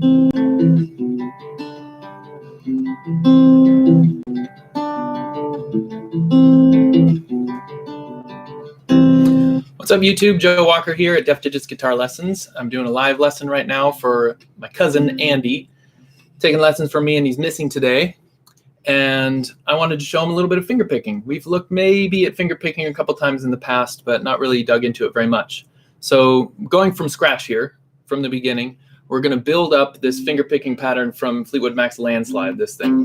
What's up, YouTube? Joe Walker here at Def Digits Guitar Lessons. I'm doing a live lesson right now for my cousin Andy, taking lessons from me, and he's missing today. And I wanted to show him a little bit of fingerpicking. We've looked maybe at fingerpicking a couple times in the past, but not really dug into it very much. So going from scratch here, from the beginning, we're going to build up this fingerpicking pattern from Fleetwood Mac's Landslide, this thing.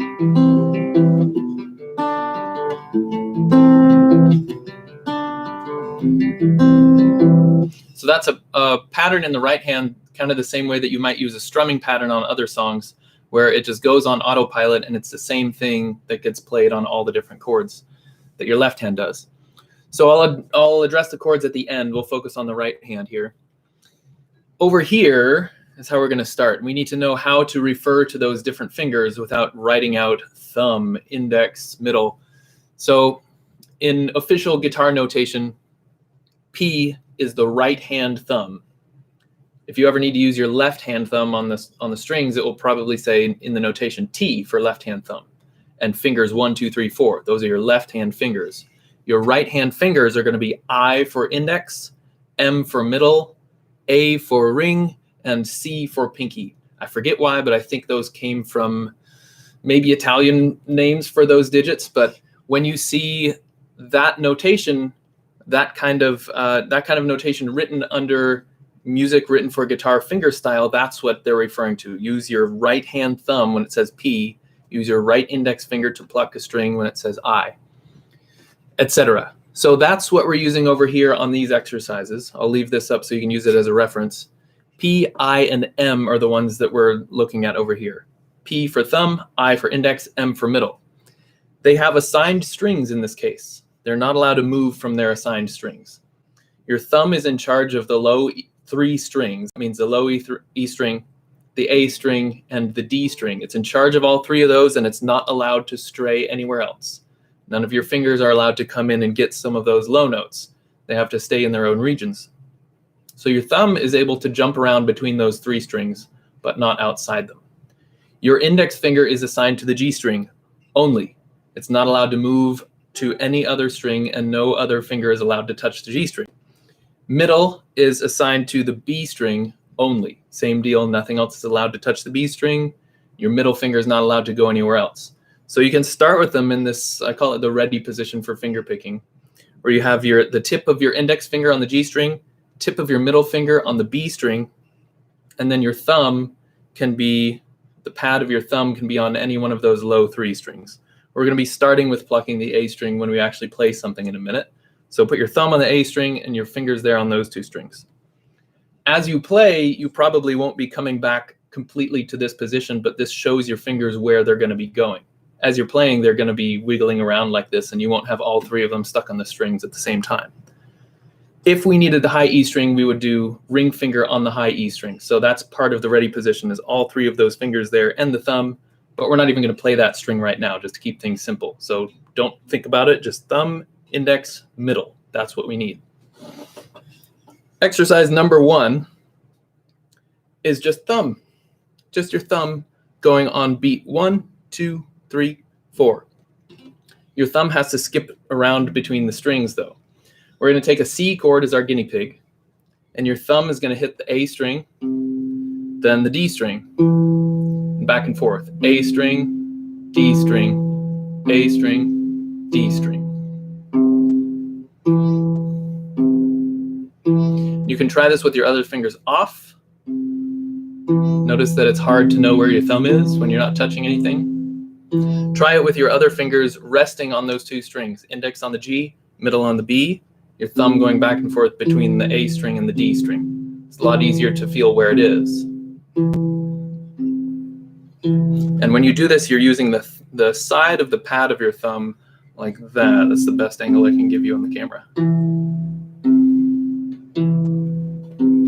So that's a pattern in the right hand, kind of the same way that you might use a strumming pattern on other songs, where it just goes on autopilot and it's the same thing that gets played on all the different chords that your left hand does. So I'll address the chords at the end. We'll focus on the right hand here. Over here is how we're going to start. We need to know how to refer to those different fingers without writing out thumb, index, middle. So in official guitar notation, P is the right hand thumb. If you ever need to use your left hand thumb on the strings, it will probably say in the notation T for left hand thumb. And fingers 1, 2, 3, 4. Those are your left hand fingers. Your right hand fingers are going to be I for index, M for middle, A for ring, and C for pinky. I forget why, but I think those came from maybe Italian names for those digits. But when you see that notation, that kind of notation written under music written for guitar finger style, that's what they're referring to. Use your right hand thumb when it says P. Use your right index finger to pluck a string when it says I, etc. So that's what we're using over here on these exercises. I'll leave this up so you can use it as a reference. P, I, and M are the ones that we're looking at over here. P for thumb, I for index, M for middle. They have assigned strings in this case. They're not allowed to move from their assigned strings. Your thumb is in charge of the low 3 strings. That means the low E string, the A string, and the D string. It's in charge of all 3 of those, and it's not allowed to stray anywhere else. None of your fingers are allowed to come in and get some of those low notes. They have to stay in their own regions. So your thumb is able to jump around between those 3 strings, but not outside them. Your index finger is assigned to the G string only. It's not allowed to move to any other string, and no other finger is allowed to touch the G string. Middle is assigned to the B string only. Same deal, nothing else is allowed to touch the B string. Your middle finger is not allowed to go anywhere else. So you can start with them in this, I call it the ready position for finger picking, where you have the tip of your index finger on the G string, tip of your middle finger on the B string, and then your thumb can be, the pad of your thumb can be on any one of those low 3 strings. We're going to be starting with plucking the A string when we actually play something in a minute. So put your thumb on the A string and your fingers there on those 2 strings. As you play, you probably won't be coming back completely to this position, but this shows your fingers where they're going to be going. As you're playing, they're going to be wiggling around like this, and you won't have all 3 of them stuck on the strings at the same time. If we needed the high E string, we would do ring finger on the high E string. So that's part of the ready position, is all 3 of those fingers there and the thumb. But we're not even going to play that string right now, just to keep things simple. So don't think about it, just thumb, index, middle. That's what we need. Exercise number 1 is just thumb. Just your thumb going on beat 1, 2, 3, 4. Your thumb has to skip around between the strings though. We're going to take a C chord as our guinea pig, and your thumb is going to hit the A string, then the D string, and back and forth. A string, D string, A string, D string. You can try this with your other fingers off. Notice that it's hard to know where your thumb is when you're not touching anything. Try it with your other fingers resting on those 2 strings, index on the G, middle on the B, your thumb going back and forth between the A string and the D string. It's a lot easier to feel where it is. And when you do this, you're using the side of the pad of your thumb like that. That's the best angle I can give you on the camera.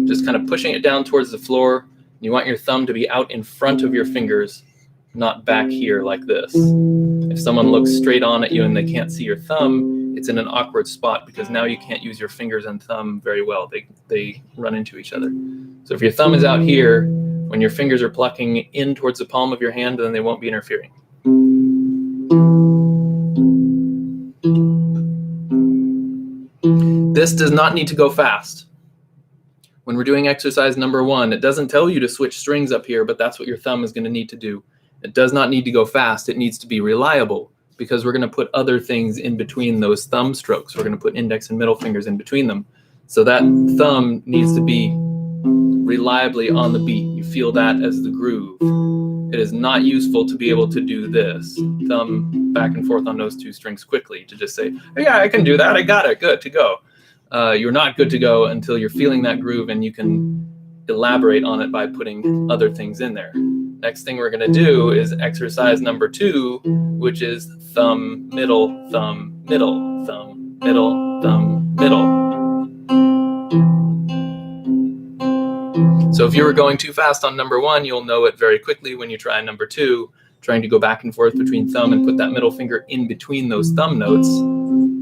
Just kind of pushing it down towards the floor. You want your thumb to be out in front of your fingers, not back here like this. If someone looks straight on at you and they can't see your thumb, it's in an awkward spot because now you can't use your fingers and thumb very well. They run into each other. So if your thumb is out here, When your fingers are plucking in towards the palm of your hand, then they won't be interfering. This does not need to go fast. When we're doing exercise number 1, it doesn't tell you to switch strings up here, but that's what your thumb is going to need to do. It does not need to go fast. It needs to be reliable, because we're going to put other things in between those thumb strokes. We're going to put index and middle fingers in between them. So that thumb needs to be reliably on the beat. You feel that as the groove. It is not useful to be able to do this, thumb back and forth on those 2 strings quickly, to just say, oh, yeah, I can do that. I got it. Good to go. You're not good to go until you're feeling that groove and you can elaborate on it by putting other things in there. Next thing we're going to do is exercise number 2, which is thumb, middle, thumb, middle, thumb, middle, thumb, middle. So if you were going too fast on number 1, you'll know it very quickly when you try number 2. Trying to go back and forth between thumb and put that middle finger in between those thumb notes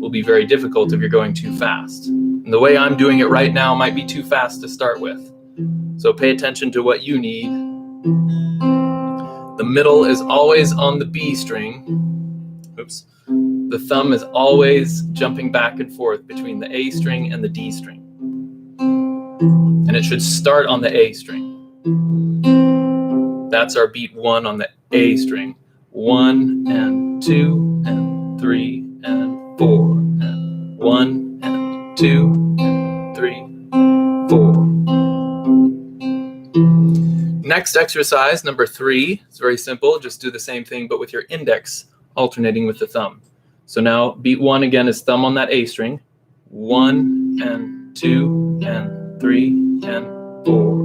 will be very difficult if you're going too fast. And the way I'm doing it right now might be too fast to start with. So pay attention to what you need. The middle is always on the B string. Oops. The thumb is always jumping back and forth between the A string and the D string. And it should start on the A string. That's our beat 1 on the A string. 1 and 2 and 3 and 4 and 1 and 2 and 3, 4. Next exercise, number 3, it's very simple. Just do the same thing, but with your index alternating with the thumb. So now beat 1 again is thumb on that A string. 1 and 2 and 3 and 4.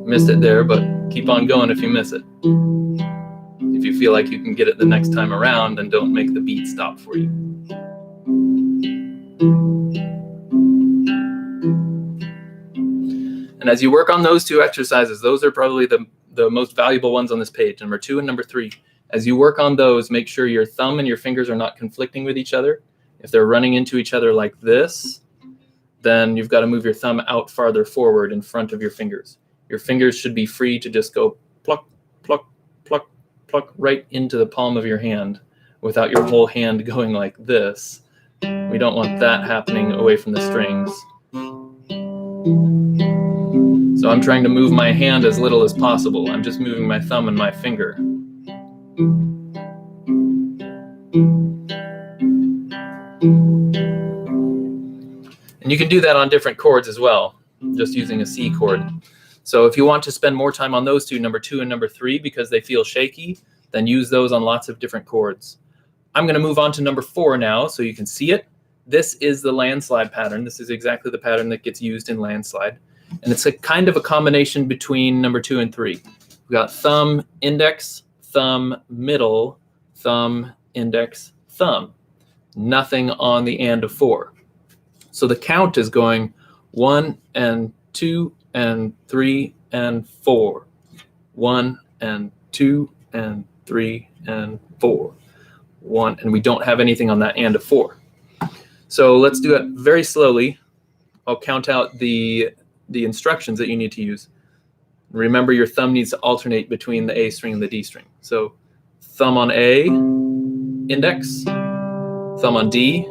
Missed it there, but keep on going if you miss it. If you feel like you can get it the next time around, then don't make the beat stop for you. And as you work on those 2 exercises, those are probably the most valuable ones on this page, number 2 and number 3. As you work on those, make sure your thumb and your fingers are not conflicting with each other. If they're running into each other like this, then you've got to move your thumb out farther forward in front of your fingers. Your fingers should be free to just go pluck, pluck, pluck, pluck right into the palm of your hand without your whole hand going like this. We don't want that happening away from the strings. So I'm trying to move my hand as little as possible. I'm just moving my thumb and my finger. And you can do that on different chords as well, just using a C chord. So if you want to spend more time on those 2, number 2 and number 3, because they feel shaky, then use those on lots of different chords. I'm going to move on to number 4 now so you can see it. This is the landslide pattern. This is exactly the pattern that gets used in landslide. And it's a kind of a combination between number 2 and 3. We've got thumb, index, thumb, middle, thumb, index, thumb. Nothing on the and of 4. So the count is going 1 and 2 and 3 and 4. 1 and 2 and 3 and 4. 1, and we don't have anything on that and of 4. So let's do it very slowly. I'll count out the instructions that you need to use. Remember, your thumb needs to alternate between the A string and the D string. So thumb on A, index, thumb on D,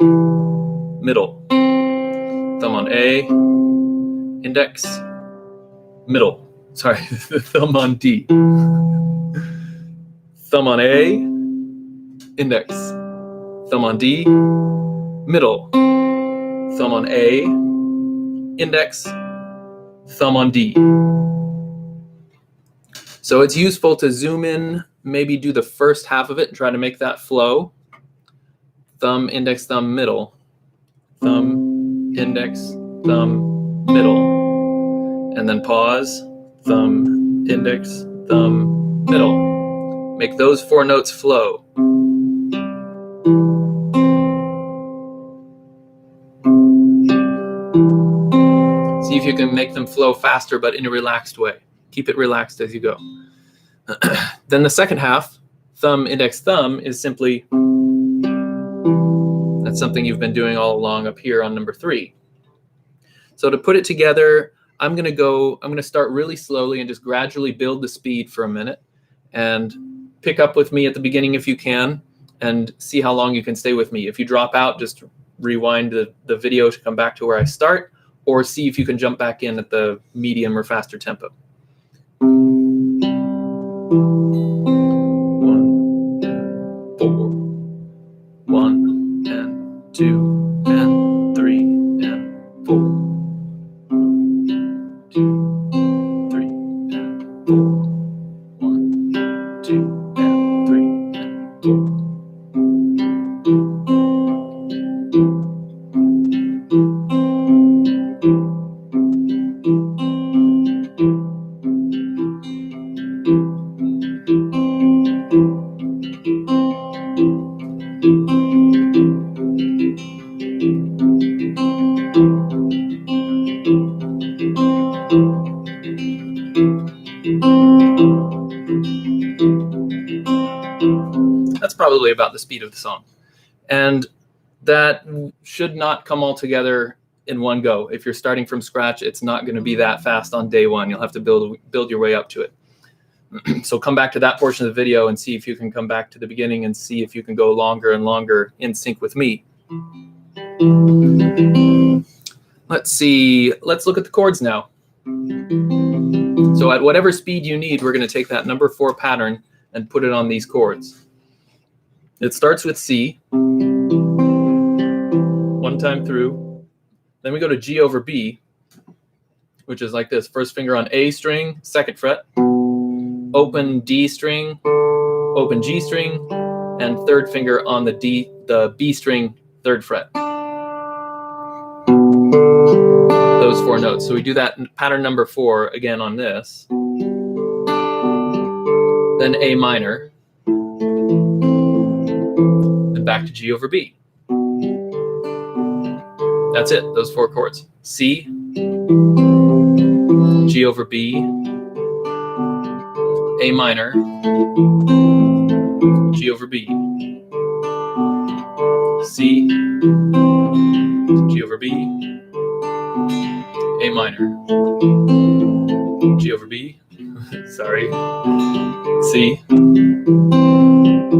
middle. Thumb on A, index, middle. Sorry, thumb on D. Thumb on A, index. Thumb on D, middle. Thumb on A, index, thumb on D. So it's useful to zoom in, maybe do the first half of it and try to make that flow. Thumb, index, thumb, middle. Thumb, index, thumb, middle. And then pause. Thumb, index, thumb, middle. Make those 4 notes flow. See if you can make them flow faster, but in a relaxed way. Keep it relaxed as you go. Then the second half, thumb, index, thumb is simply, that's something you've been doing all along up here on number 3. So to put it together, I'm going to start really slowly and just gradually build the speed for a minute, and pick up with me at the beginning if you can, and see how long you can stay with me. If you drop out, just rewind the video to come back to where I start, or see if you can jump back in at the medium or faster tempo. 1, 4, 1 and 2 and 3 and 4. 2, 3 and 4. 1, 2 and 3 and 4. That's probably about the speed of the song. And that should not come all together in one go. If you're starting from scratch, it's not going to be that fast on day one. You'll have to build your way up to it. So come back to that portion of the video and see if you can come back to the beginning and see if you can go longer and longer in sync with me. Let's see. Let's look at the chords now. So at whatever speed you need, we're going to take that number 4 pattern and put it on these chords. It starts with C, 1 time through. Then we go to G over B, which is like this. First finger on A string, 2nd fret, open D string, open G string, and 3rd finger on the B string, 3rd fret. Those 4 notes. So we do that pattern number 4 again on this. Then A minor, and back to G over B. That's it, those 4 chords. C, G over B, A minor, G over B, C, G over B, A minor, G over B, sorry, C,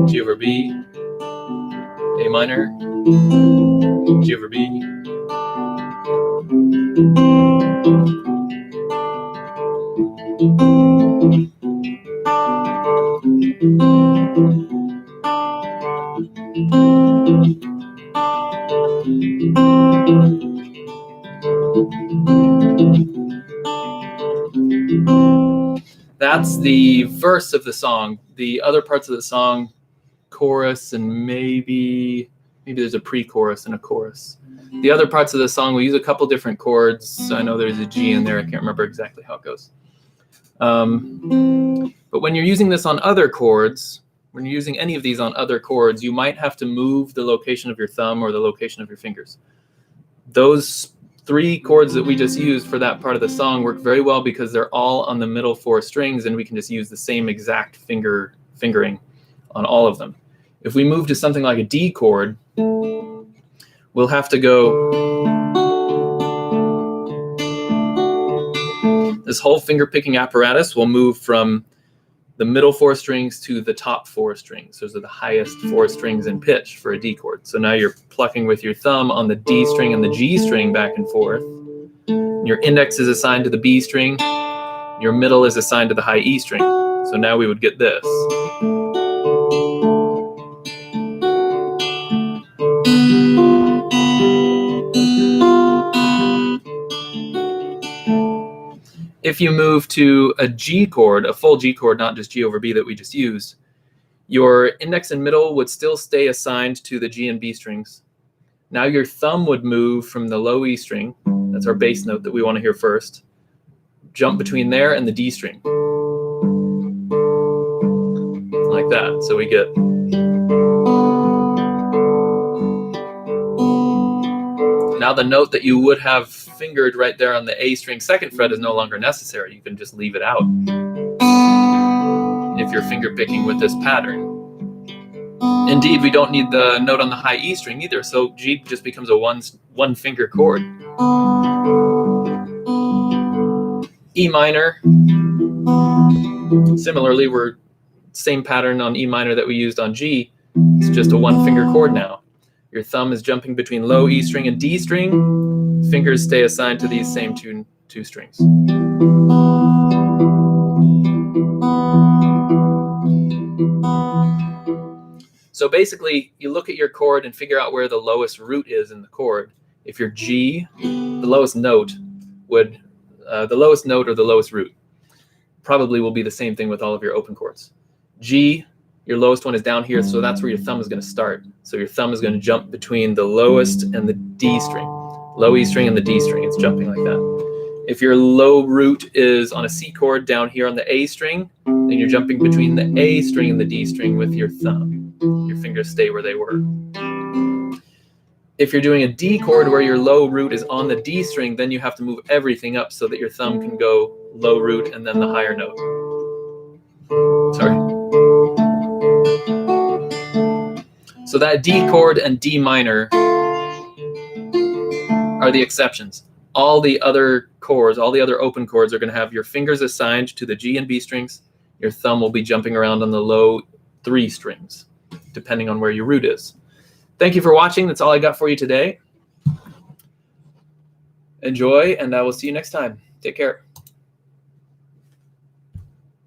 G over B, A minor, G over B. That's the verse of the song. The other parts of the song, chorus, and maybe there's a pre-chorus and a chorus. The other parts of the song, we use a couple different chords. I know there's a G in there. I can't remember exactly how it goes. But when you're using this on other chords, when you're using any of these on other chords, you might have to move the location of your thumb or the location of your fingers. Those 3 chords that we just used for that part of the song work very well because they're all on the middle 4 strings, and we can just use the same exact fingering on all of them. If we move to something like a D chord, we'll have to go. This whole finger picking apparatus will move from the middle 4 strings to the top 4 strings. Those are the highest 4 strings in pitch for a D chord. So now you're plucking with your thumb on the D string and the G string back and forth. Your index is assigned to the B string. Your middle is assigned to the high E string. So now we would get this. If you move to a G chord, a full G chord, not just G over B that we just used, your index and middle would still stay assigned to the G and B strings. Now your thumb would move from the low E string, that's our bass note that we want to hear first, jump between there and the D string. Like that. So we get. Now the note that you would have fingered right there on the A string 2nd fret is no longer necessary. You can just leave it out if you're finger picking with this pattern. Indeed, we don't need the note on the high E string either, so G just becomes a one finger chord. E minor, similarly, we're same pattern on E minor that we used on G. It's just a one finger chord now. Your thumb is jumping between low E string and D string. Fingers stay assigned to these same two strings. So basically, you look at your chord and figure out where the lowest root is in the chord. If you're G, the lowest note or the lowest root probably will be the same thing with all of your open chords. G, your lowest one is down here, so that's where your thumb is going to start. So your thumb is going to jump between the lowest and the D string. Low E string and the D string, it's jumping like that. If your low root is on a C chord down here on the A string, then you're jumping between the A string and the D string with your thumb. Your fingers stay where they were. If you're doing a D chord where your low root is on the D string, then you have to move everything up so that your thumb can go low root and then the higher note. Sorry. So that D chord and D minor are the exceptions. All the other chords, all the other open chords are going to have your fingers assigned to the G and B strings. Your thumb will be jumping around on the low 3 strings, depending on where your root is. Thank you for watching. That's all I got for you today. Enjoy, and I will see you next time. Take care.